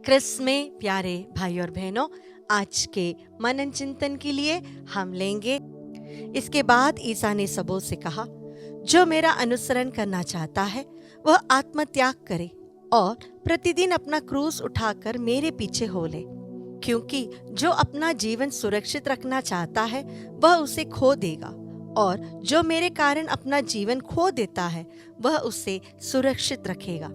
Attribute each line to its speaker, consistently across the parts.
Speaker 1: Chris में प्यारे भाई और बहनों, आज के मनन चिंतन के लिए हम लेंगे। इसके बाद ईसा ने सबों से कहा, जो मेरा अनुसरण करना चाहता है वह आत्मत्याग करे और प्रतिदिन अपना क्रूस उठाकर मेरे पीछे हो ले, क्योंकि जो अपना जीवन सुरक्षित रखना चाहता है वह उसे खो देगा, और जो मेरे कारण अपना जीवन खो देता है वह उसे सुरक्षित रखेगा।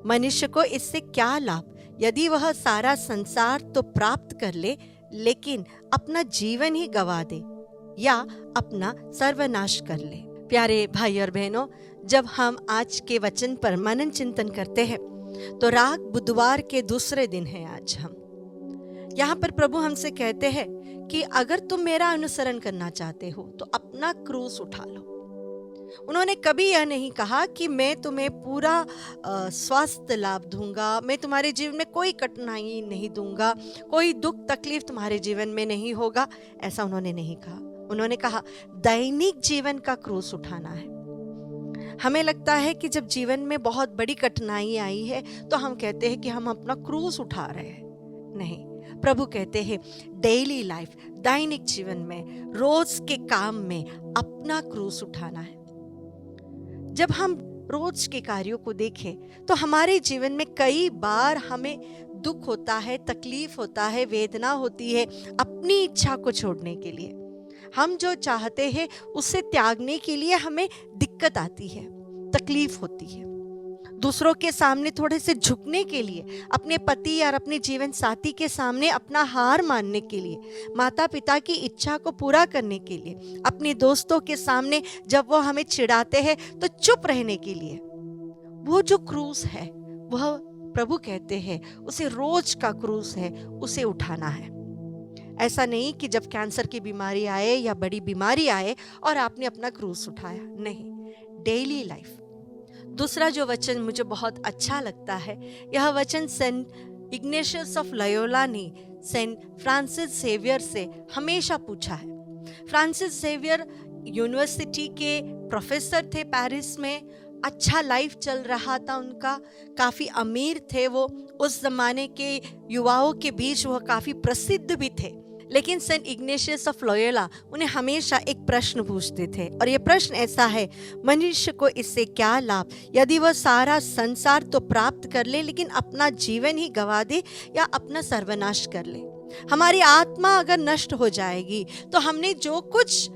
Speaker 1: मनुष्य को इससे क्या लाभ यदि वह सारा संसार तो प्राप्त कर ले, लेकिन अपना जीवन ही गवा दे या अपना सर्वनाश कर ले। प्यारे भाई और बहनों, जब हम आज के वचन पर मनन चिंतन करते हैं तो राग बुधवार के दूसरे दिन है आज हम यहाँ पर। प्रभु हमसे कहते हैं कि अगर तुम मेरा अनुसरण करना चाहते हो तो अपना क्रूस उठा लो। उन्होंने कभी यह नहीं कहा कि मैं तुम्हें पूरा स्वास्थ्य लाभ दूंगा, मैं तुम्हारे जीवन में कोई कठिनाई नहीं दूंगा, कोई दुख तकलीफ तुम्हारे जीवन में नहीं होगा। ऐसा उन्होंने नहीं कहा। उन्होंने कहा दैनिक जीवन का क्रूस उठाना है। हमें लगता है कि जब जीवन में बहुत बड़ी कठिनाई आई है तो हम कहते हैं कि हम अपना क्रूस उठा रहे हैं। नहीं, प्रभु कहते हैं डेली लाइफ, दैनिक जीवन में, रोज के काम में अपना क्रूस उठाना है। जब हम रोज के कार्यों को देखें तो हमारे जीवन में कई बार हमें दुख होता है, तकलीफ होता है, वेदना होती है अपनी इच्छा को छोड़ने के लिए। हम जो चाहते हैं उसे त्यागने के लिए हमें दिक्कत आती है, तकलीफ होती है। दूसरों के सामने थोड़े से झुकने के लिए, अपने पति और अपने जीवन साथी के सामने अपना हार मानने के लिए, माता पिता की इच्छा को पूरा करने के लिए, अपने दोस्तों के सामने जब वो हमें चिढ़ाते हैं तो चुप रहने के लिए, वो जो क्रूस है वह प्रभु कहते हैं उसे रोज का क्रूस है, उसे उठाना है। ऐसा नहीं कि जब कैंसर की बीमारी आए या बड़ी बीमारी आए और आपने अपना क्रूस उठाया, नहीं, डेली लाइफ। दूसरा जो वचन मुझे बहुत अच्छा लगता है, यह वचन सेंट इग्नेशियस ऑफ लोयोला ने सेंट फ्रांसिस सेवियर से हमेशा पूछा है। फ्रांसिस सेवियर यूनिवर्सिटी के प्रोफेसर थे पेरिस में, अच्छा लाइफ चल रहा था उनका, काफ़ी अमीर थे वो, उस जमाने के युवाओं के बीच वह काफ़ी प्रसिद्ध भी थे। लेकिन सेंट इग्नेशियस ऑफ लोयोला उन्हें हमेशा एक प्रश्न पूछते थे, और ये प्रश्न ऐसा है, मनुष्य को इससे क्या लाभ यदि वह सारा संसार तो प्राप्त कर ले लेकिन अपना जीवन ही गवा दे या अपना सर्वनाश कर ले। हमारी आत्मा अगर नष्ट हो जाएगी तो हमने जो कुछ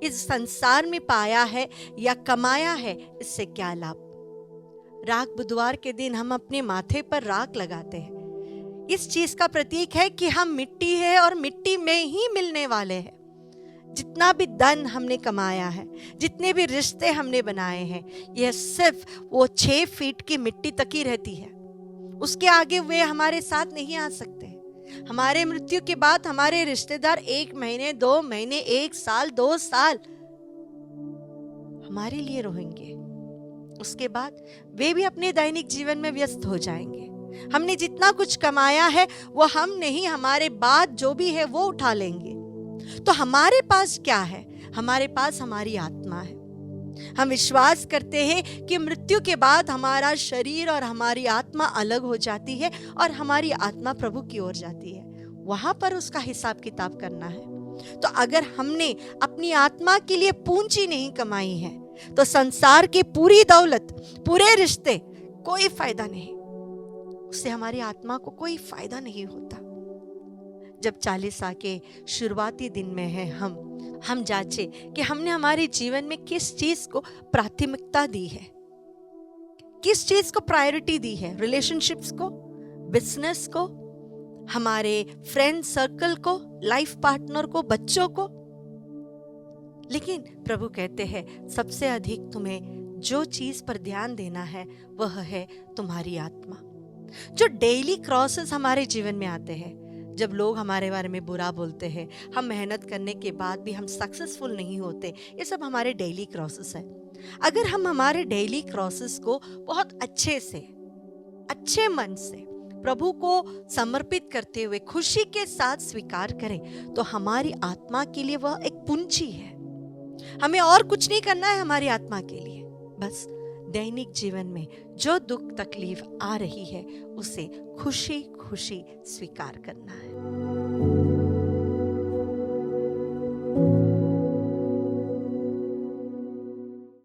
Speaker 1: इस संसार में पाया है या कमाया है, इससे क्या लाभ। राग बुधवार के दिन हम अपने माथे पर राख लगाते हैं। इस चीज का प्रतीक है कि हम मिट्टी है और मिट्टी में ही मिलने वाले हैं। जितना भी धन हमने कमाया है, जितने भी रिश्ते हमने बनाए हैं, यह सिर्फ वो 6 फीट की मिट्टी तक ही रहती है। उसके आगे वे हमारे साथ नहीं आ सकते। हमारे मृत्यु के बाद हमारे रिश्तेदार 1 महीने, 2 महीने, 1 साल, 2 साल हमारे लिए रहेंगे। उसके बाद वे भी अपने दैनिक जीवन में व्यस्त हो जाएंगे। हमने जितना कुछ कमाया है वो हम नहीं, हमारे बाद जो भी है वो उठा लेंगे। तो हमारे पास क्या है? हमारे पास हमारी आत्मा है। हम विश्वास करते हैं कि मृत्यु के बाद हमारा शरीर और हमारी आत्मा अलग हो जाती है और हमारी आत्मा प्रभु की ओर जाती है। वहां पर उसका हिसाब किताब करना है। तो अगर हमने अपनी आत्मा के लिए पूंजी नहीं कमाई है तो संसार की पूरी दौलत, पूरे रिश्ते, कोई फायदा नहीं, उससे हमारी आत्मा को कोई फायदा नहीं होता। जब 40 के शुरुआती दिन में है हम जांचे कि हमने हमारे जीवन में किस चीज को प्राथमिकता दी है, किस चीज को प्रायोरिटी दी है। रिलेशनशिप्स को, बिजनेस को, हमारे फ्रेंड सर्कल को, लाइफ पार्टनर को, बच्चों को। लेकिन प्रभु कहते हैं सबसे अधिक तुम्हें जो चीज पर ध्यान देना है वह है तुम्हारी आत्मा। जो डेली क्रॉसेस हमारे जीवन में आते हैं, जब लोग हमारे बारे में बुरा बोलते हैं, हम मेहनत करने के बाद भी हम सक्सेसफुल नहीं होते, ये सब हमारे डेली क्रॉसेस है। अगर हम हमारे डेली क्रॉसेस को बहुत अच्छे से, अच्छे मन से प्रभु को समर्पित करते हुए खुशी के साथ स्वीकार करें तो हमारी आत्मा के लिए वह एक पूंजी है। हमें और कुछ नहीं करना है हमारी आत्मा के लिए, बस दैनिक जीवन में जो दुख तकलीफ आ रही है उसे खुशी खुशी स्वीकार करना है।